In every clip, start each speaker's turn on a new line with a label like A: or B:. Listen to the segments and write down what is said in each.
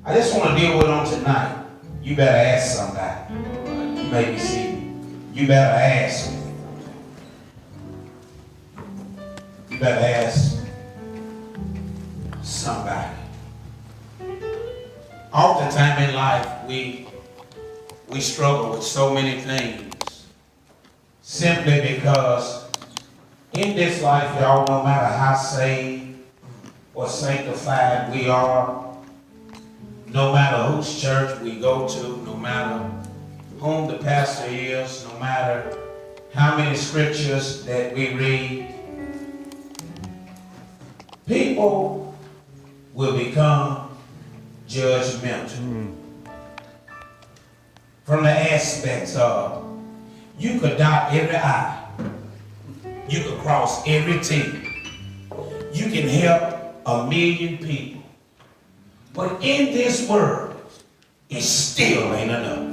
A: I just want to deal with on tonight. You better ask somebody. You may be seated. You better ask. You better ask somebody. Oftentimes in life, we struggle with so many things simply because in this life, y'all, no matter how saved or sanctified we are, no matter whose church we go to, no matter whom the pastor is, no matter how many scriptures that we read, people will become judgmental. From the aspects of, you could dot every I, you could cross every T, you can help 1 million people, but in this world, it still ain't enough.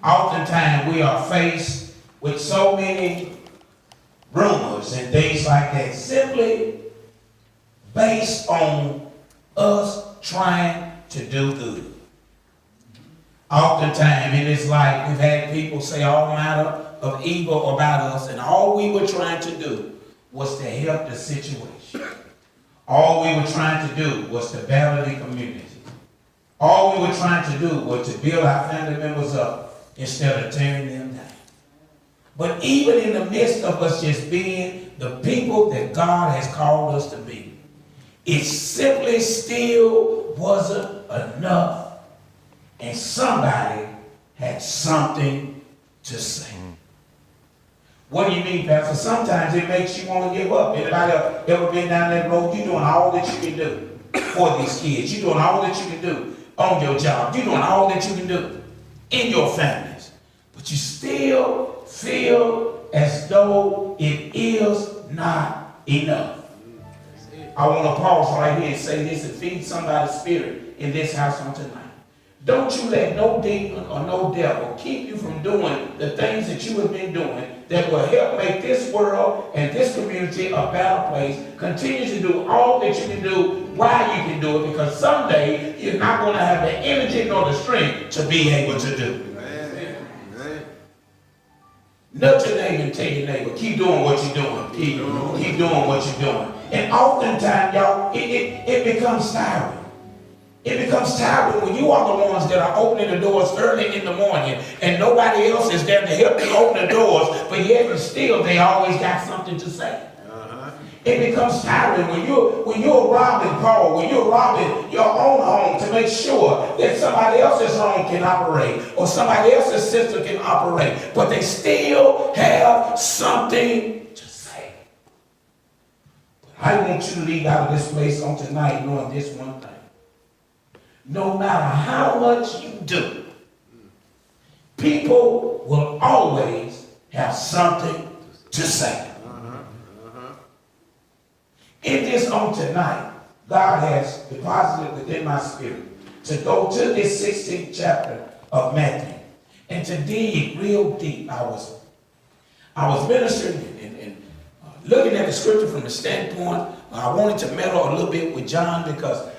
A: Oftentimes we are faced with so many rumors and things like that, simply based on us trying to do good. Oftentimes in this life, we've had people say all manner of evil about us, and all we were trying to do was to help the situation. All we were trying to do was to better the community. All we were trying to do was to build our family members up instead of tearing them down. But even in the midst of us just being the people that God has called us to be, it simply still wasn't enough. And somebody had something to say. What do you mean, Pastor? Sometimes it makes you want to give up. Anybody ever been down that road? You're doing all that you can do for these kids. You're doing all that you can do on your job. You're doing all that you can do in your families. But you still feel as though it is not enough. I want to pause right here and say this and feed somebody's spirit in this house on tonight. Don't you let no demon or no devil keep you from doing the things that you have been doing that will help make this world and this community a better place. Continue to do all that you can do while you can do it, because someday you're not going to have the energy nor the strength to be able to do it. Nudge your neighbor and tell your neighbor, keep doing what you're doing. Keep doing what you're doing. And oftentimes, y'all, it becomes tiring. It becomes tiring when you are the ones that are opening the doors early in the morning and nobody else is there to help you open the doors, but yet and still they always got something to say. It becomes tiring when you're robbing Paul, when you're robbing your own home to make sure that somebody else's home can operate or somebody else's system can operate, but they still have something to say. But I want you to leave out of this place on tonight knowing this one thing. No matter how much you do, people will always have something to say. In this on tonight, God has deposited within my spirit to go to this 16th chapter of Matthew and to dig real deep. I was ministering and looking at the scripture from the standpoint, I wanted to meddle a little bit with John because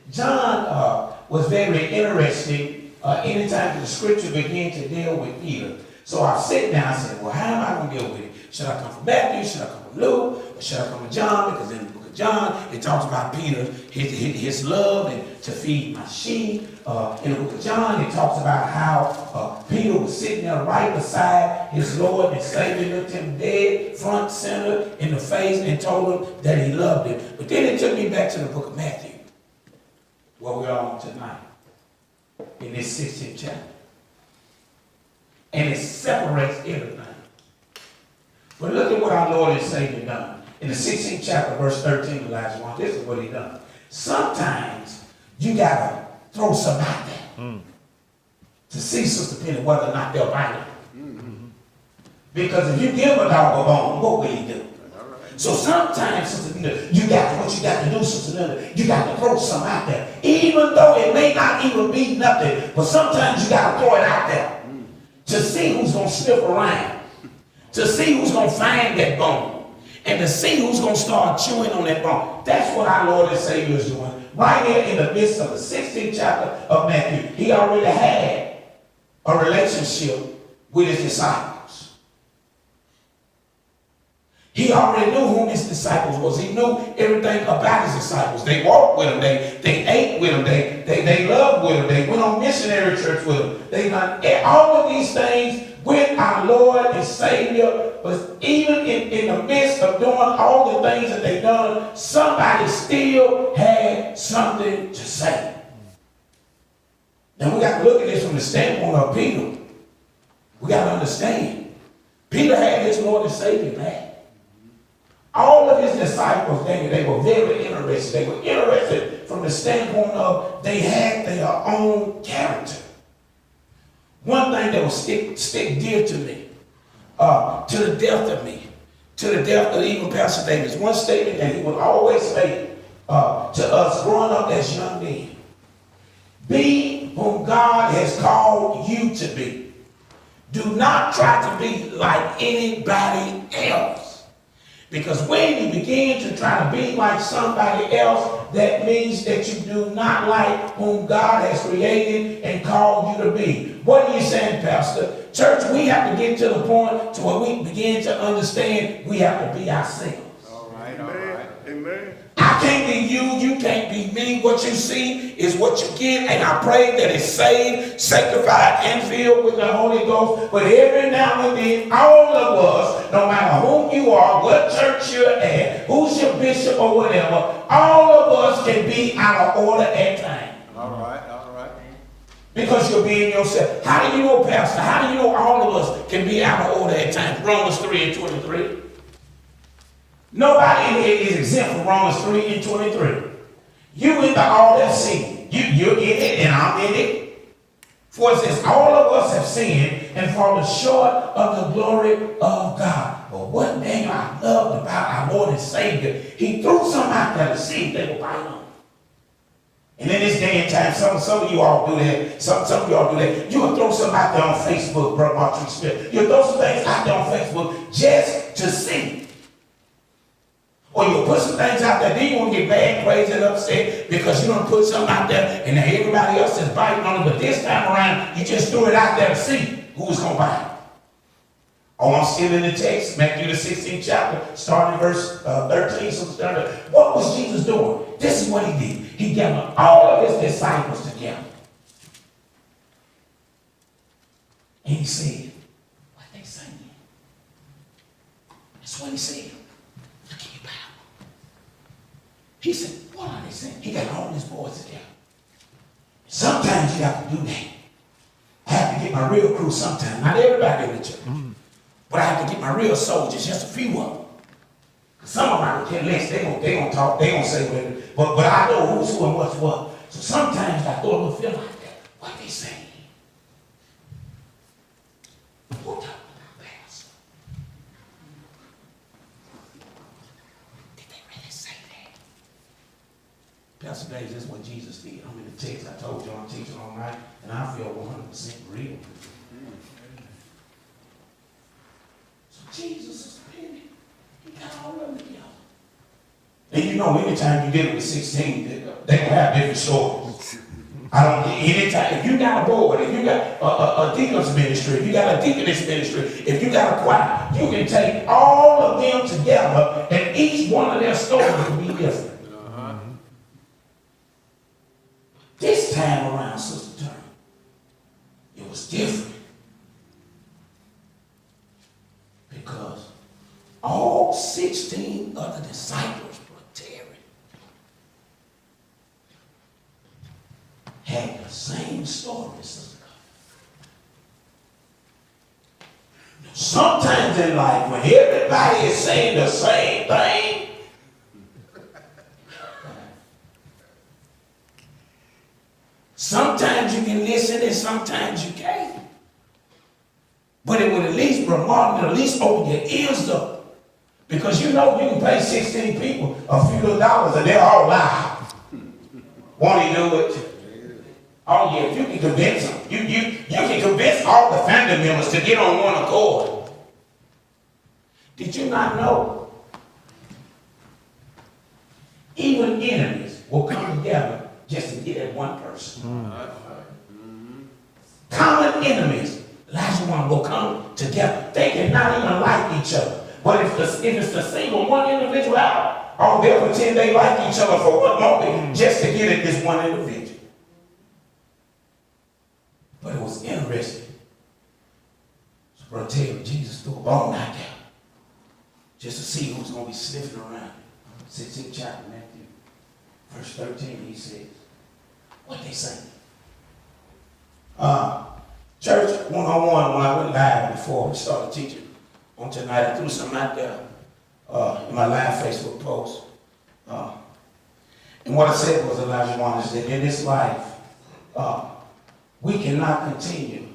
A: John was very interesting anytime the scripture began to deal with Peter. So I sat down and said, well, how am I going to deal with it? Should I come from Matthew? Should I come from Luke? Or should I come from John? Because in the book of John, it talks about Peter, his love and to feed my sheep. In the book of John, it talks about how Peter was sitting there right beside his Lord and Savior, looked him dead, front, center, in the face, and told him that he loved him. But then it took me back to the book of Matthew, where we are on tonight, in this 16th chapter. And it separates everything. But look at what our Lord and Savior done. In the 16th chapter, verse 13, Elijah 1, this is what he done. Sometimes you got to throw some out there to see, Sister Penny, whether or not they'll bite it. Because if you give a dog a bone, what will he do? So sometimes, Sister Penny, what you got to do, Sister Linda, you got to throw some out there. Even though it may not even be nothing, but sometimes you got to throw it out there to see who's going to sniff around, to see who's going to find that bone. and to see who's going to start chewing on that bone. That's what our Lord and Savior is doing. Right here in the midst of the 16th chapter of Matthew, he already had a relationship with his disciples. He already knew who his disciples was. He knew everything about his disciples. They walked with him. They ate with him. They loved with him. They went on missionary trips with him. They done all of these things with our Lord and Savior. But even in the midst of doing all the things that they done, somebody still had something to say. Now we got to look at this from the standpoint of Peter. We got to understand. Peter had his Lord and Savior back. All of his disciples, they were very interested. They were interested from the standpoint of they had their own character. One thing that will stick dear to me, to the death of me, to the death of even Pastor Davis, one statement that he would always make to us growing up as young men. Be whom God has called you to be. Do not try to be like anybody else. Because when you begin to try to be like somebody else, that means that you do not like whom God has created and called you to be. What are you saying, Pastor? Church, we have to get to the point to where we begin to understand we have to be ourselves.
B: All right, all right. Amen.
A: I can't be you, you can't be me. What you see is what you get, and I pray that it's saved, sanctified, and filled with the Holy Ghost. But every now and then, all of us, no matter who you are, what church you're at, who's your bishop or whatever, all of us can be out of order at times.
B: All right, all right.
A: Because you're being yourself. How do you know, Pastor? How do you know all of us can be out of order at times? Romans 3:23. Nobody in here is exempt from Romans 3:23. You in the all that sin. You're in it and I'm in it. For it says, all of us have sinned and fallen short of the glory of God. But one thing I loved about our Lord and Savior, he threw something out there to see if they would bite on. And in this day and time, some of you all do that. Some of you all do that. You will throw something out there on Facebook, Brother Martin Smith. You'll throw some things out there on Facebook just to see. Or you'll put some things out there, then you won't get mad, crazy, and upset because you don't put something out there and everybody else is biting on it. But this time around, you just threw it out there to see who's going to bite. Oh, I'm still in the text, Matthew the 16th chapter, starting verse 13. What was Jesus doing? This is what he did. He gathered all of his disciples together. And he said, what they saying? That's what he said. He said, what are they saying? He got all his boys together. Sometimes you have to do that. I have to get my real crew sometimes. Not everybody in the church. But I have to get my real soldiers, just a few of them. Some of them can less. They gonna talk, they gonna say whatever. But I know who's who and what's what. So sometimes I throw a little feel like that. What they saying? Who talking about Pastor? Did they really say that? Pastor Dave, this is what Jesus did. I'm in the text. I told you I'm teaching all night, and I feel 100% real. So Jesus is penny. He got all of them together. And you know, anytime you get with 16, they gonna have different stories. Anytime, if you got a board, if you got a deacon's ministry, if you got a deaconess ministry, if you got a choir, you can take all of them together, and each one of their stories will be different. This time around, Sister Turner, it was different. Because all 16 of the disciples were tearing. Had the same story, Sister Carter. Sometimes in life, when everybody is saying the same thing, sometimes you can listen and sometimes you can't. But it would at least remind you, at least open your ears up. Because you know you can pay 16 people a few little dollars and they're all loud. Won't he do it? Oh yeah, you can convince them. You can convince all the family members to get on one accord. Did you not know Even enemies will come together just to get at one person. Common enemies, last one will come together. They cannot even like each other. But if it's the single one individual out, oh, they'll pretend they like each other for one moment just to get at this one individual. But it was interesting. So brother Taylor, Jesus threw a bone out there just to see who's going to be sniffing around. 16th chapter, Matthew, verse 13, he says, what they say? Church 101, when I went live before we started teaching on tonight, I threw something out there in my live Facebook post. And what I said was, Elijah One, is that in this life, we cannot continue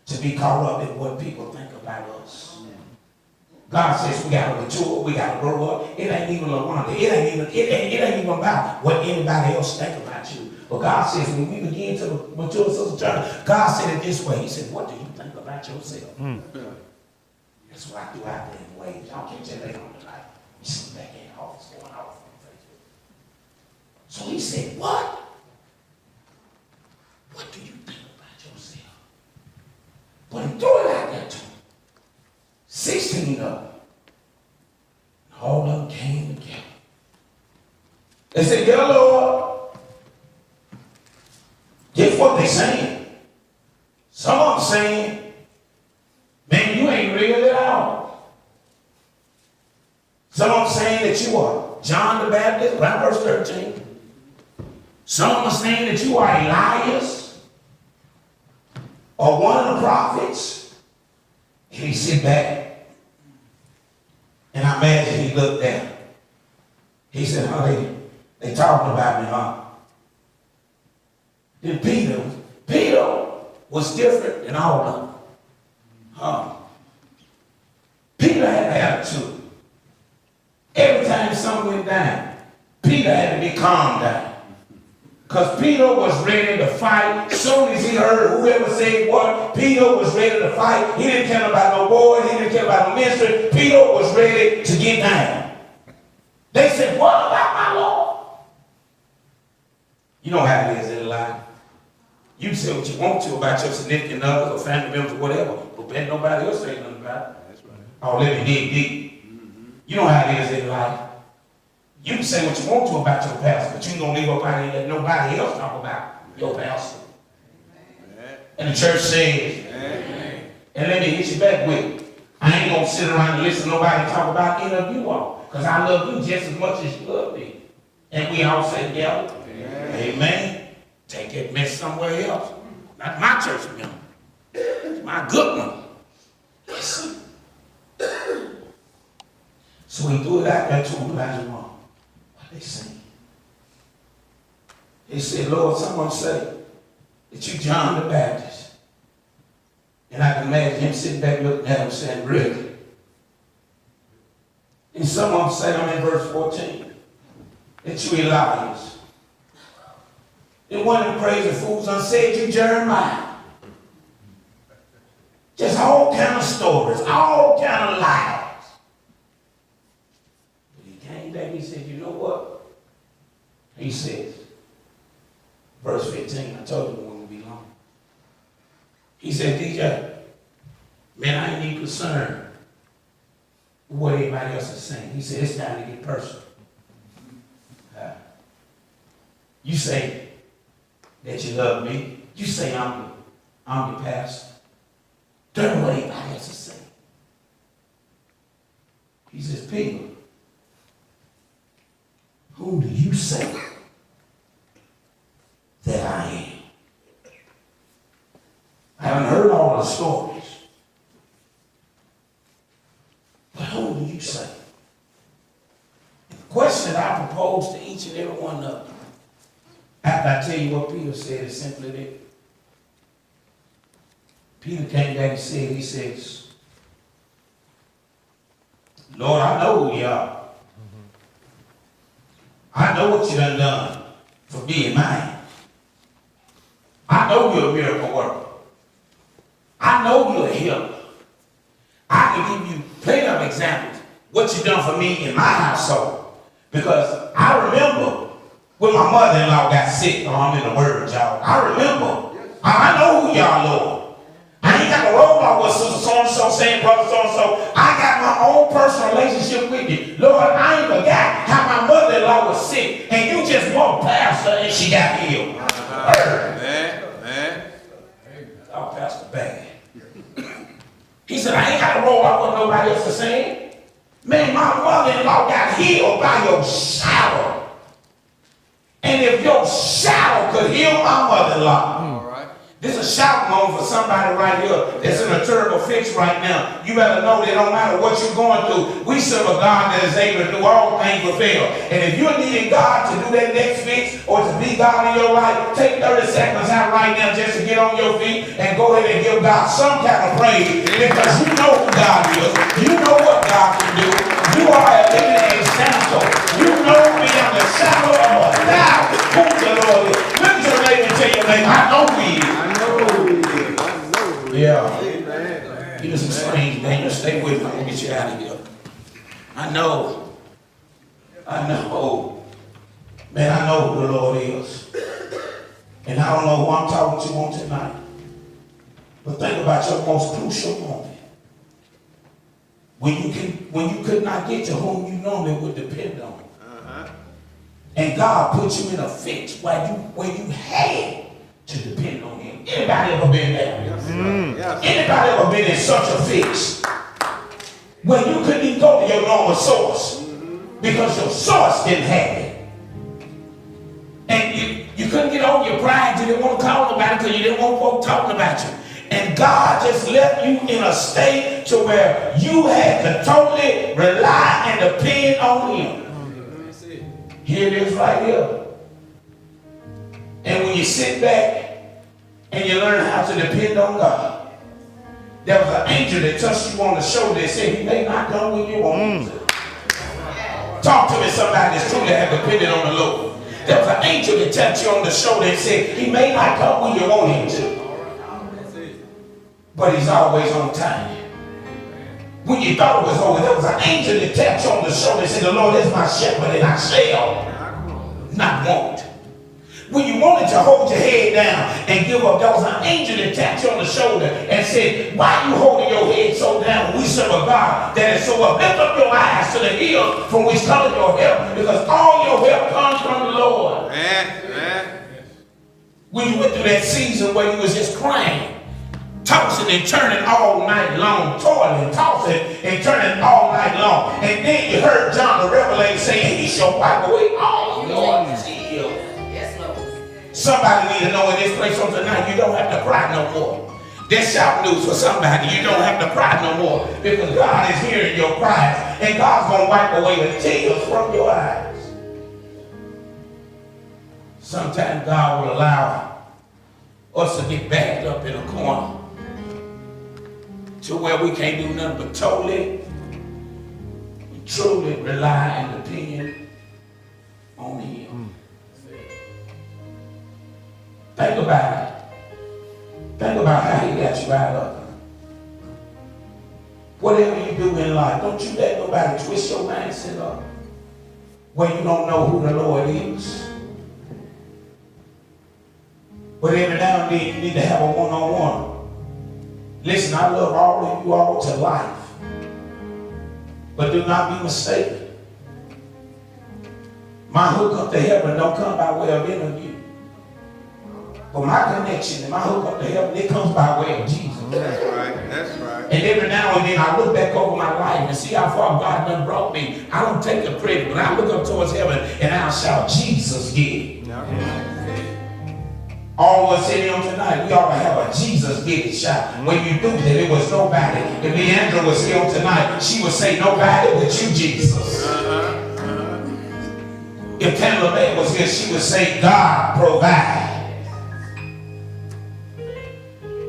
A: to be caught up in what people think about us. God says we got to mature, we got to grow up. It ain't even LaWanda. It ain't even about what anybody else think about you. But God says when we begin to mature, Sister Turner, God said it this way. He said, what do you think about yourself? That's what I do out there in waves. Y'all can't tell they on the light. You see back in the office going off on Facebook. So he said, what? What do you think about yourself? But he threw it out there to him. 16 of them. All of them came together. They said, yeah, Lord. Guess what they saying? Some of them saying, man, you ain't real at all. Some of them saying that you are John the Baptist, right, verse 13. Some of them are saying that you are Elias or one of the prophets. And he sit back. And I imagine he looked down. He said, they talking about me, huh? Then Peter was different than all of them. Peter had an attitude. Every time something went down, Peter had to be calmed down. Because Peter was ready to fight. As soon as he heard whoever said what, Peter was ready to fight. He didn't care about no boys. He didn't care about no ministry. Peter was ready to get down. They said, what about my Lord? You know how it is in life. You can say what you want to about your significant others or family members or whatever, but bet nobody else say nothing about it. That's right. Oh, let me dig deep. You know how it is in life. You can say what you want to about your pastor, but you ain't going to leave nobody and let nobody else talk about your pastor. Amen. And the church says, amen. And let me hit you back with, I ain't going to sit around and listen to nobody talk about any of you all, because I love you just as much as you love me. And we all say together, amen. Amen. Take that mess somewhere else. Not my church member. It's my good one. Listen. So he threw it out there to Elijah One. What they saying? He said, Lord, someone say that you John the Baptist. And I can imagine him sitting back looking at him saying, really? And someone say, I'm in verse 14, that you Elias. And one of the crazy fools said you Jeremiah. Just all kind of stories, all kind of lies. But he came back, he said, you know what? He says, verse 15, I told you it wouldn't be long. He said, DJ, man, I ain't even concerned with what everybody else is saying. He said, it's time to get personal. You say that you love me. You say I'm your pastor. Don't know what anybody else is saying. He says, Peter, who do you say that I am? I haven't heard all the stories. But who do you say? The question that I propose to each and every one of you, after I tell you what Peter said, is simply this. Peter came back and said, he says, Lord, I know who you are. I know what you done for being mine. I know you're a miracle worker. I know you're a healer. I can give you plenty of examples what you done for me in my household. Because I remember when my mother-in-law got sick. Oh, I'm in the word, y'all. I remember. I know who y'all, Lord. I ain't got to roll out with sister so-and-so saying brother so-and-so. I got my own personal relationship with you. Lord, I ain't forgot how my mother-in-law was sick, and you just walked past her and she got healed.
B: Man.
A: Oh, Pastor Bad. He said, I ain't got to roll out what nobody else is saying. Man, my mother-in-law got healed by your shadow. And if your shadow could heal my mother-in-law, this is a shout moment for somebody right here that's in a terrible fix right now. You better know that no matter what you're going through, we serve a God that is able to do all things but fail. And if you're needing God to do that next fix or to be God in your life, take 30 seconds out right now just to get on your feet and go ahead and give God some kind of praise, because you know who God is. You know what God can do. You are a living example. You know beyond the shadow of a doubt who the Lord is. Look at your neighbor and tell your neighbor, I know who he is. Yeah. Amen. Give us some strange name. Stay with me. I'm going to get you out of here. I know. Man, I know who the Lord is. And I don't know who I'm talking to on tonight. But think about your most crucial moment. When you could not get to whom you normally would depend on. And God put you in a fix where you had to depend on him. Anybody ever been there? Yes. Anybody ever been in such a fix where you couldn't even go to your normal source because your source didn't have it? And you couldn't get over your pride. You didn't want to call nobody because you didn't want folk talking about you. And God just left you in a state to where you had to totally rely and depend on him. Here it is right here. And when you sit back and you learn how to depend on God, there was an angel that touched you on the shoulder that said he may not come when you want him to. Talk to me, somebody that's truly have depended on the Lord. There was an angel that touched you on the shoulder and said he may not come when you want him to. But he's always on time. When you thought it was over, there was an angel that tapped you on the shoulder and said, the Lord is my shepherd and I shall not want. When you wanted to hold your head down and give up, there was an angel that tapped you on the shoulder and said, why are you holding your head so down? We serve a God that is so up. Lift up your eyes to the hills from which cometh your help, because all your help comes from the Lord. When you went through that season where you was just crying, tossing and turning all night long, toiling, tossing and turning all night long. And then you heard John the Revelator saying, he shall wipe away all your tears. Yes, Lord. Somebody need to know in this place on tonight, you don't have to cry no more. That's shout news for somebody. You don't have to cry no more, because God is hearing your cries, and God's going to wipe away the tears from your eyes. Sometimes God will allow us to get backed up in a corner to where we can't do nothing but totally, truly rely and depend on him. Think about it. Think about how he got you out of it. Whatever you do in life, don't you let nobody twist your mindset up where you don't know who the Lord is. But every now and then you need to have a one-on-one. Listen, I love all of you all to life. But do not be mistaken. My hookup to heaven don't come by way of interview. But my connection and my hookup to heaven, it comes by way of Jesus.
B: That's right. That's right.
A: And every now and then I look back over my life and see how far God done brought me. I don't take the credit, but I look up towards heaven and I'll shout, Jesus get it. All of us sitting on tonight, we ought to have a Jesus get it shout. When you do that, it was nobody. If Leandra was here on tonight, she would say nobody but you, Jesus. If Tamla May was here, she would say God provide.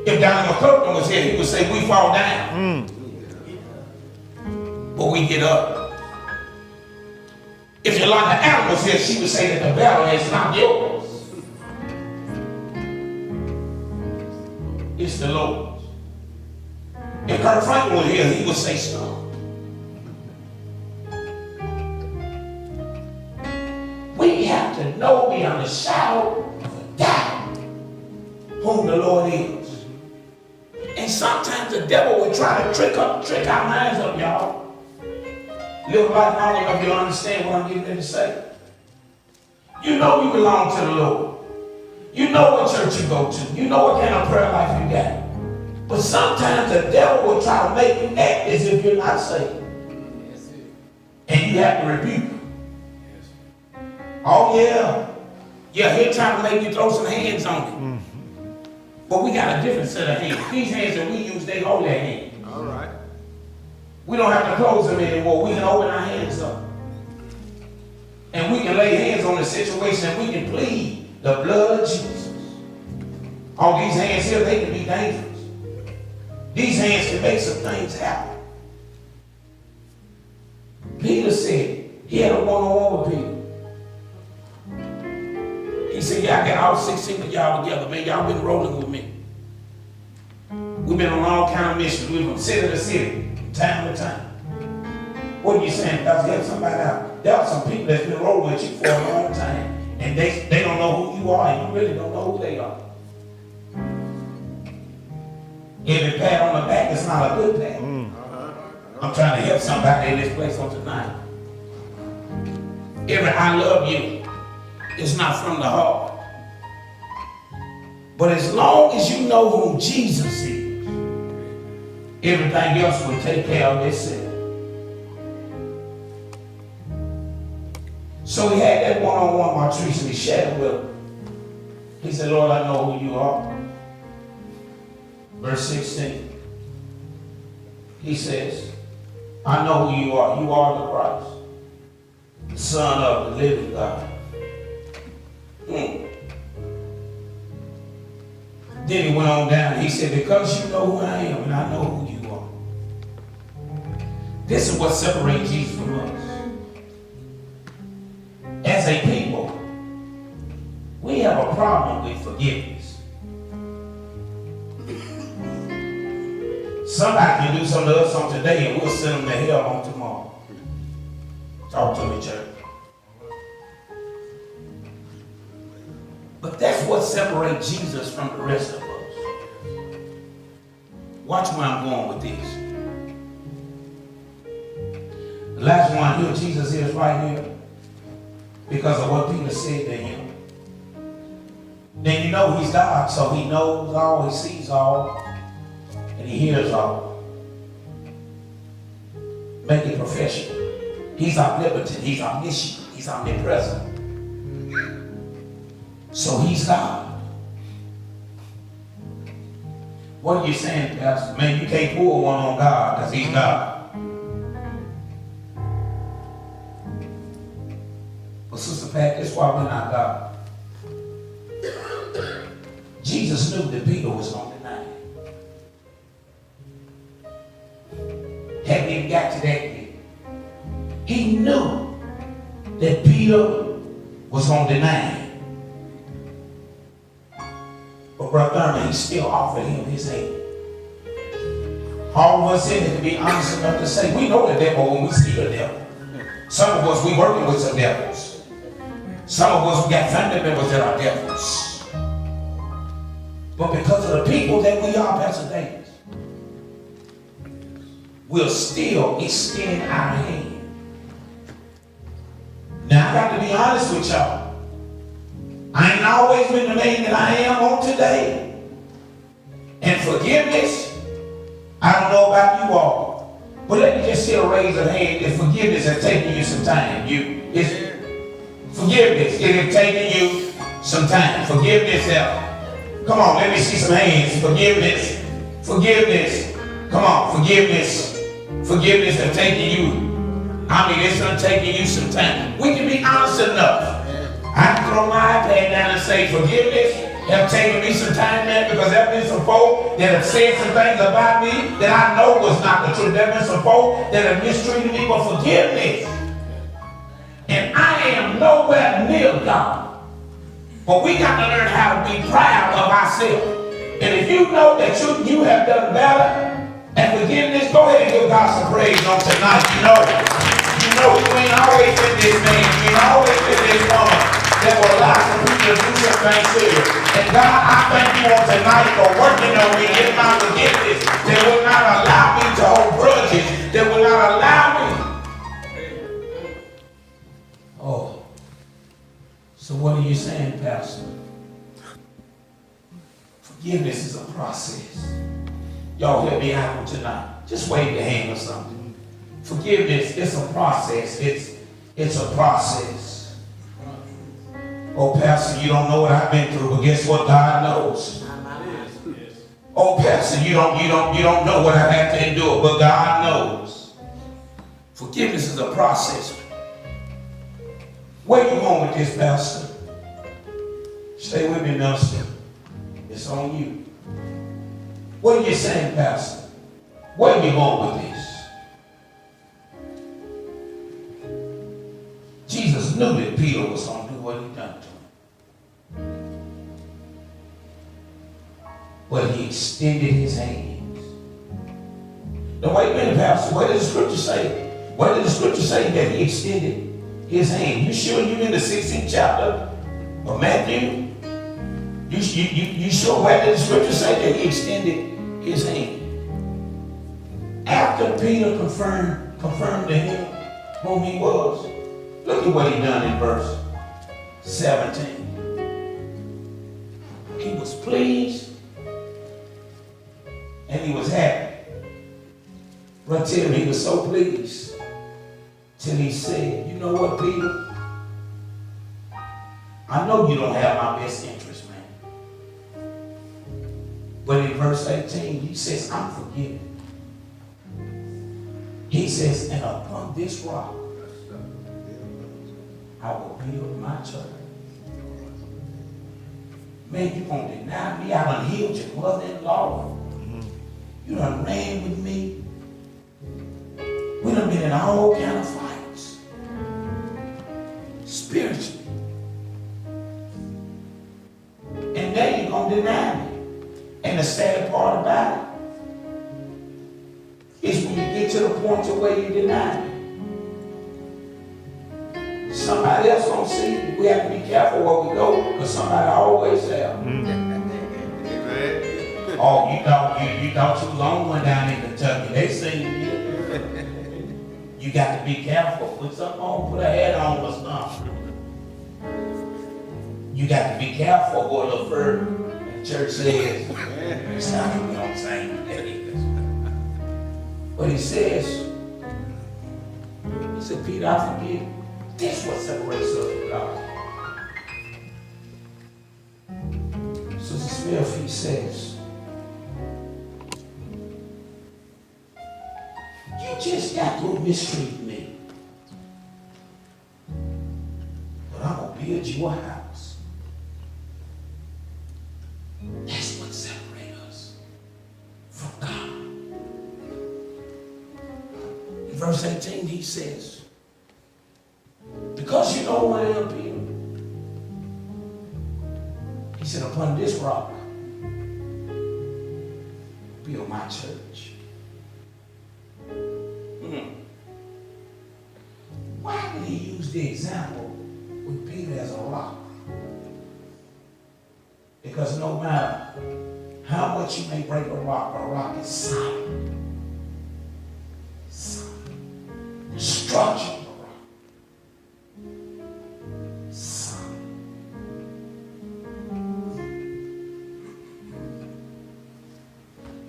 A: If Donnie McClurkin was here, he would say we fall down. But we get up. If Yolanda Allen was here, she would say that the battle is not yours. It's the Lord's. If Kurt Franklin was here, he would say so. whom the Lord is. And sometimes the devil will try to trick our minds up, y'all. Live life long enough to understand what I'm getting ready to say. You know you belong to the Lord. You know what church you go to. You know what kind of prayer life you got. But sometimes the devil will try to make you act as if you're not saved. And you have to rebuke him. Oh yeah. Yeah, he'll try to make you throw some hands on him. But we got a different set of hands. These hands that we use, they holy hands.
B: All right.
A: We don't have to close them anymore. We can open our hands up. And we can lay hands on the situation and we can plead the blood of Jesus. All these hands here, they can be dangerous. These hands can make some things happen. Peter said, he had a one-on-one with Peter. He said, yeah, I got all 16 of y'all together. Man, y'all been rolling with me. We've been on all kind of missions. We've been from city to city, time to time. What are you saying? Because you have somebody out. There are some people that's been rolling with you for a long time. And they don't know who you are, and you really don't know who they are. Every pat on the back is not a good pat. I'm trying to help somebody in this place on tonight. Every I love you is not from the heart. But as long as you know who Jesus is, everything else will take care of itself. So he had that one-on-one Martrice, and he shared it with him. He said, Lord, I know who you are. Verse 16. He says, I know who you are. You are the Christ, the Son of the living God. Then he went on down. He said, because you know who I am and I know who you are. This is what separates Jesus from us. As a people, we have a problem with forgiveness. Somebody can do something to us on today and we'll send them to hell on tomorrow. Talk to me, church. But that's what separates Jesus from the rest of us. Watch where I'm going with this. The last one here, Jesus is right here because of what Peter said to him. Then you know he's God, so he knows all, he sees all, and he hears all. Make it professional. He's omnipotent, he's omniscient, he's omnipresent. So he's God. What are you saying, Pastor? Man, you can't pull one on God because he's God. But Sister Pat, that's why we're not God. Jesus knew that Peter was going to deny him. Hadn't even got to that yet. He knew that Peter was going to deny him. But Brother Thurman, he still offered him his hand. All of us in here to be honest enough to say, we know the devil when we see the devil. Some of us, we working with some devils. Some of us, we got family members that are devils. But because of the people that we are, Pastor Davis, we'll still extend our hand. Now, I got to be honest with y'all. I ain't always been the man that I am on today. And forgiveness, I don't know about you all, but let me just still raise a hand if forgiveness has taken you some time. Forgiveness, it has taken you some time. Forgiveness, come on, let me see some hands. Forgiveness, come on, forgiveness has taken you. I mean, it's going to take you some time. We can be honest enough. I can throw my iPad down and say, forgiveness have taken me some time, man, because there have been some folk that have said some things about me that I know was not the truth. There have been some folk that have mistreated me, but forgiveness. And I am nowhere near God. But we got to learn how to be proud of ourselves. And if you know that you have done better and forgiveness, go ahead and give God some praise on tonight. You know you ain't always been this man. You ain't always been this woman. that will allow some people to do some things to you. And God, I thank you on tonight for working on me in my forgiveness that will not allow me to hold grudges, that will not allow me. Oh, so what are you saying, Pastor? Forgiveness is a process. Y'all help me out on tonight. Just wave your hand or something. Forgiveness is a process. It's a process. Oh, Pastor, you don't know what I've been through, but guess what? God knows. Oh, Pastor, you don't know what I've had to endure, but God knows. Forgiveness is a process. Where you going with this, Pastor? Stay with me, Minister. It's on you. What are you saying, Pastor? Where are you going with this? Jesus knew that Peter was going to do what he done to him. But he extended his hands. Now wait a minute, Pastor. What did the scripture say? What did the scripture say that he extended his hand? You sure you in the 16th chapter of Matthew? You sure where did the scripture say that he extended his hand? After Peter confirmed to him whom he was, look at what he done in verse 17. He was pleased and he was happy. But till he was so pleased till he said, you know what, Peter? I know you don't have my best interest, man. But in verse 18, he says, I'm forgiven. He says, and upon this rock, I will build my church. Man, you won't deny me. I done healed your mother-in-law. You done ran with me. We done been in all kind of fights. Spiritually. And now you're going to deny me. And the sad part about it is when you get to the point to where you deny me. Somebody else gonna see you. We have to be careful where we go, because somebody always have. Oh, you thought you long one down in Kentucky. They seen you. You got to be careful. Put something on, put a hat on or something. You got to be careful, go a little further. The church says, it's not gonna be on the same day. But he says, Peter, I forgive you. This is what separates us from God. Sister Smith, he says, you just got to mistreat me. But I'm going to build you a house. That's what separates us from God. In verse 18, he says, because you know who I am, Peter. He said, upon this rock, build my church. Why did he use the example with Peter as a rock? Because no matter how much you may break a rock is solid. Solid. The structure.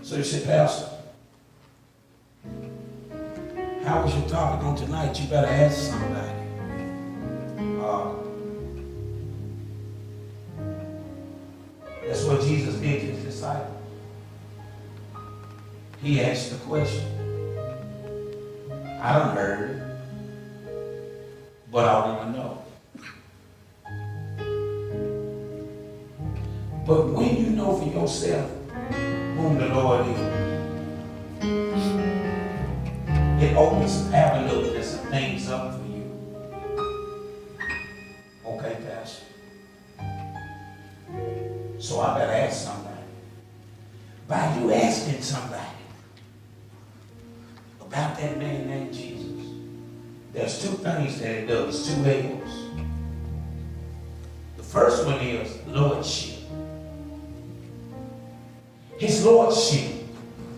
A: So you said, Pastor, how was your topic on tonight? You better ask somebody. That's what Jesus did to his disciples. He asked the question. I done heard it, but I want to know. But when you know for yourself whom the Lord is, it opens some avenues and some things up for you. Okay, Pastor. So I better ask somebody. By you asking somebody about that man named Jesus, there's two things that it does, two L's. First one is lordship. His lordship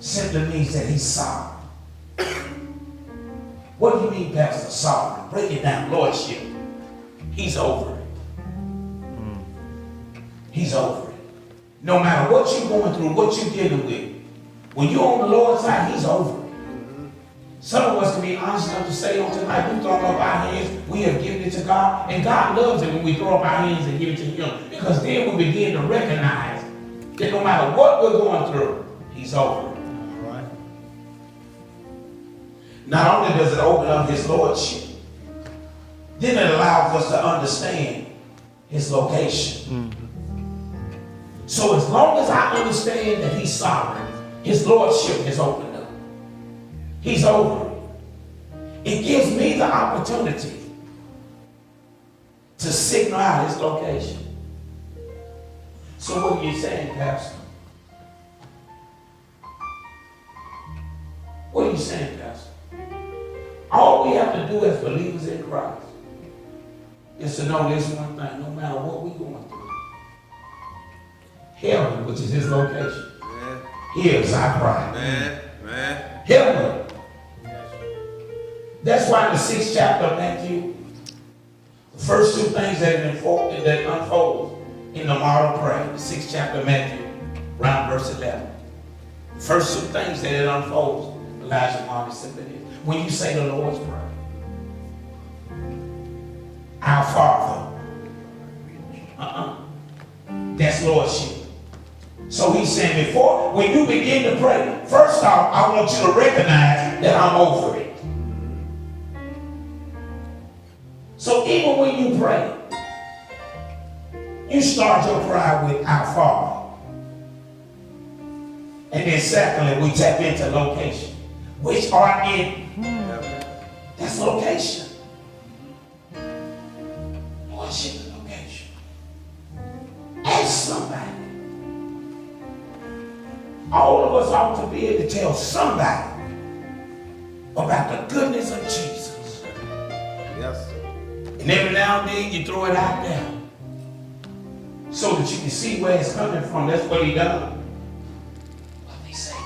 A: simply means that he's sovereign. What do you mean, Pastor? Sovereign. Break it down. Lordship. He's over it. He's over it. No matter what you're going through, what you're dealing with, when you're on the Lord's side, he's over it. Some of us can be honest enough to say on tonight, we throw up our hands, we have given it to God, and God loves it when we throw up our hands and give it to him, because then we begin to recognize that no matter what we're going through, he's over it.
B: All right.
A: Not only does it open up his lordship, then it allows us to understand his location. So as long as I understand that he's sovereign, his lordship is opened up. He's over it. It gives me the opportunity to signal out his location. So what are you saying, Pastor? What are you saying, Pastor? All we have to do as believers in Christ is to know this one thing, no matter what we're going through. Heaven, which is his location, hears our cry. Heaven. That's why in the 6th chapter of Matthew, the first two things that unfold in the model prayer, the 6th chapter of Matthew, around verse 11. The first two things that it unfolds, Elijah Marty simply is, when you say the Lord's Prayer, our Father, that's lordship. So he's saying before, when you begin to pray, first off, I want you to recognize that I'm over it. So even when you pray, you start your prayer with our Father. And then secondly, we tap into location, which are in, that's location. Lordship and location. Ask somebody. All of us ought to be able to tell somebody about the goodness of Jesus.
B: Yes.
A: And every now and then you throw it out there so that you can see where it's coming from. That's what he done. What they say.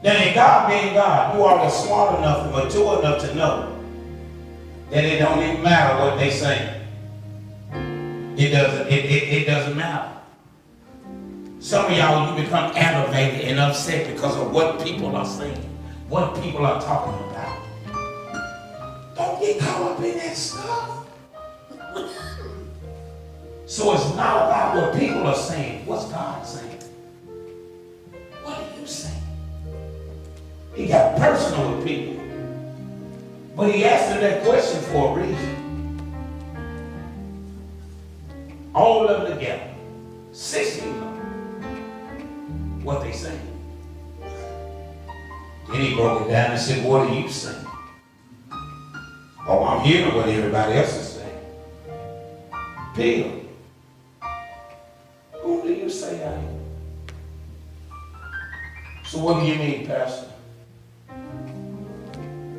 A: Now in God being God, you all are smart enough and mature enough to know that it don't even matter what they say. It doesn't matter. Some of y'all, you become aggravated and upset because of what people are saying, what people are talking about. Don't get caught up in that stuff. So it's not about what people are saying. What's God saying? What are you saying? He got personal with people. But he asked them that question for a reason. All of them together. 16 of them. What they saying. Then he broke it down and said, what are you saying? Oh, I'm hearing what everybody else is saying. Peter, who do you say I am? So what do you mean, Pastor?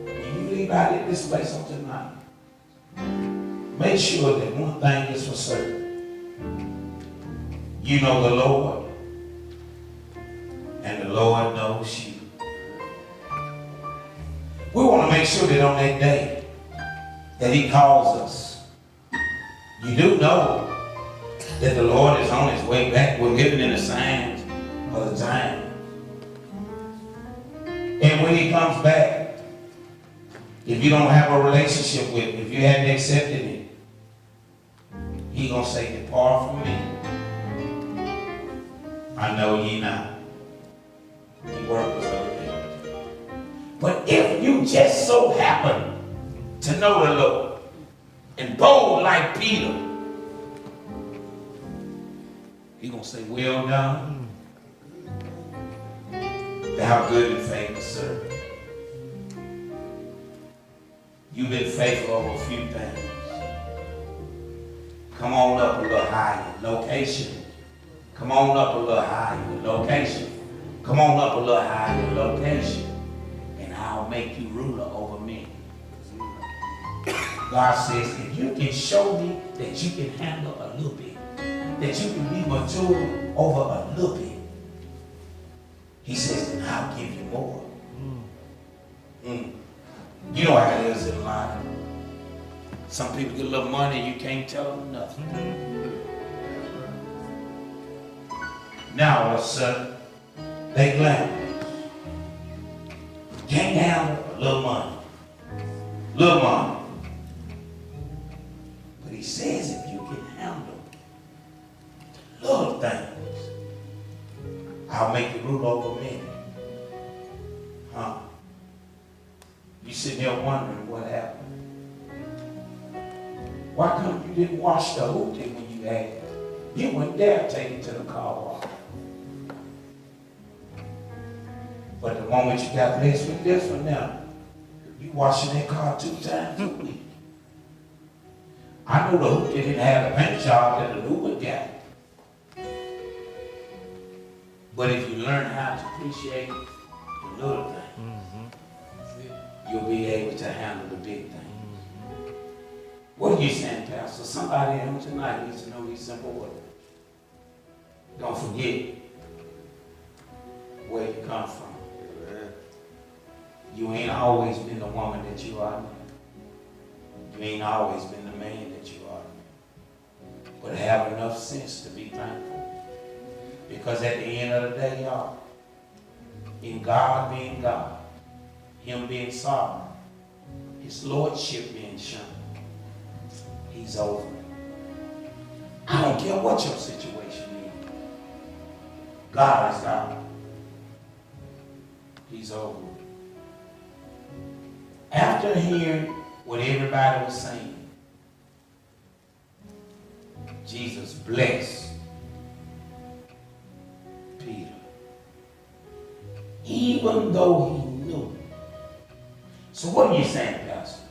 A: When you leave out of this place on tonight, make sure that one thing is for certain. You know the Lord, and the Lord knows you. We want to make sure that on that day that he calls us, you do know that the Lord is on his way back. We're living in the signs of the time. And when he comes back, if you don't have a relationship with him, if you haven't accepted him, he's going to say, depart from me. I know ye not. He works with other people. But if you just so happen to know the Lord and bold like Peter, he's going to say, well done, thou good and faithful servant. You've been faithful over a few things. Come on up a little higher. Location. Come on up a little higher. Location. Come on up a little higher. Location. And I'll make you ruler over me. God says, if you can show me that you can handle a little bit, that you can be mature over a little bit, he says, then I'll give you more. You know how it is in life. Some people get a little money and you can't tell them nothing. Now all of a sudden, they glamorous. Can't handle a little money. Little money. But he says if you can handle the little things, I'll make you rule over many. You sitting there wondering what happened. Why come you didn't wash the hoopty when you had it? You wouldn't dare take it to the car wash. But the moment you got blessed with this one now, you washing that car 2 times a week. I know the hoopty didn't have the paint job that the new one got. But if you learn how to appreciate the little things, you'll be able to handle the big things. What are you saying, Pastor? Somebody in tonight needs to know these simple words. Don't forget where you come from. You ain't always been the woman that you are now. You ain't always been the man that you are now. But have enough sense to be thankful. Because at the end of the day, y'all, in God being God, Him being sovereign, His Lordship being shown, He's over it. I don't care what your situation is. God is God. He's over it. After hearing what everybody was saying, Jesus blessed Peter. Even though he knew. So what are you saying, Pastor?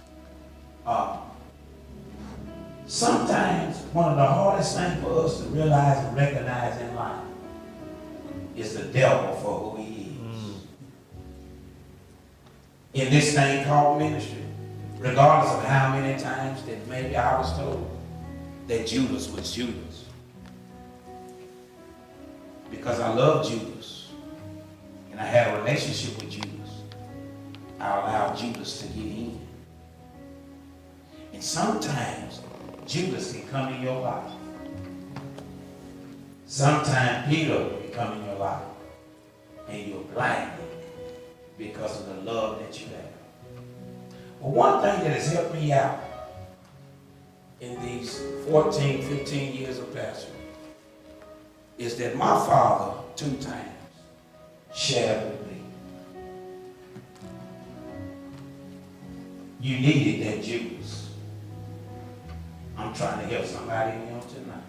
A: Sometimes one of the hardest things for us to realize and recognize in life is the devil for who he is. In this thing called ministry, regardless of how many times that maybe I was told that Judas was Judas. Because I love Judas and I had a relationship with Judas, I allowed Judas to get in. And sometimes Judas can come in your life. Sometimes Peter can come in your life and you're blinded because of the love that you have. But one thing that has helped me out in these 14, 15 years of pastoring is that my father 2 times shared with me. You needed that Judas. I'm trying to help somebody in here tonight.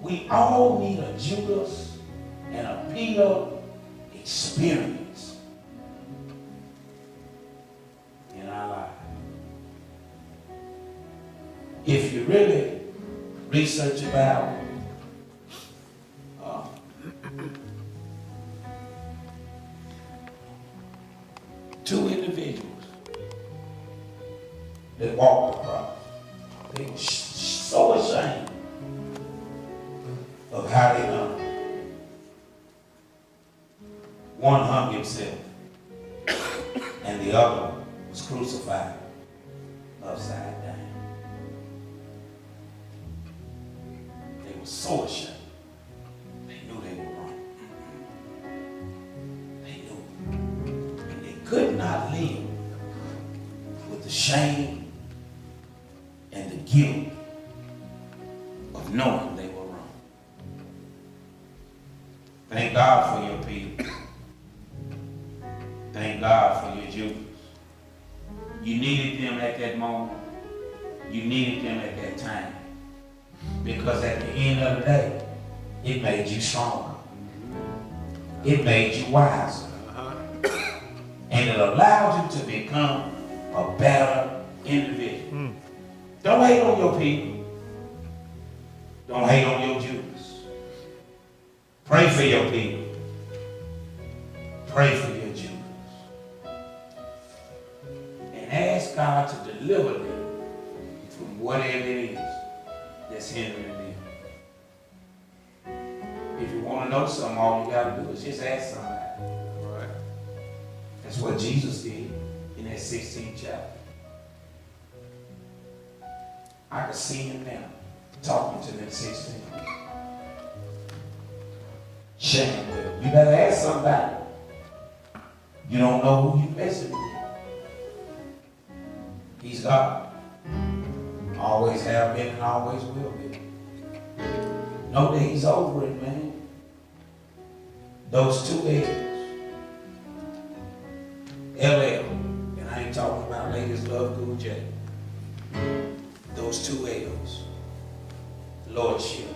A: We all need a Judas and a Peter experience in our life. If you really research about two individuals that walked across, they were so ashamed of how they done. One hung himself, and the other was crucified upside down. They were so ashamed. They knew they were wrong. They knew. And they could not live with the shame and the guilt of knowing they were wrong. Thank God for your Peter. Thank God for your Judas. You needed them at that moment. You needed them at that time. Because at the end of the day, it made you stronger. It made you wiser. And it allowed you to become a better individual. Don't hate on your people. Don't hate on your Judas. Pray for your people. Pray for your Judas. And ask God to deliver them know something, all you got to do is just ask somebody.
B: Right.
A: That's what Jesus did in that 16th chapter. I can see him now talking to that 16. Sharing with him. You better ask somebody. You don't know who you messing with. He's God. Always have been and always will be. Know that he's over it, man. Those two L's. LL. And I ain't talking about Ladies Love Cool J. Those two L's. Lordship.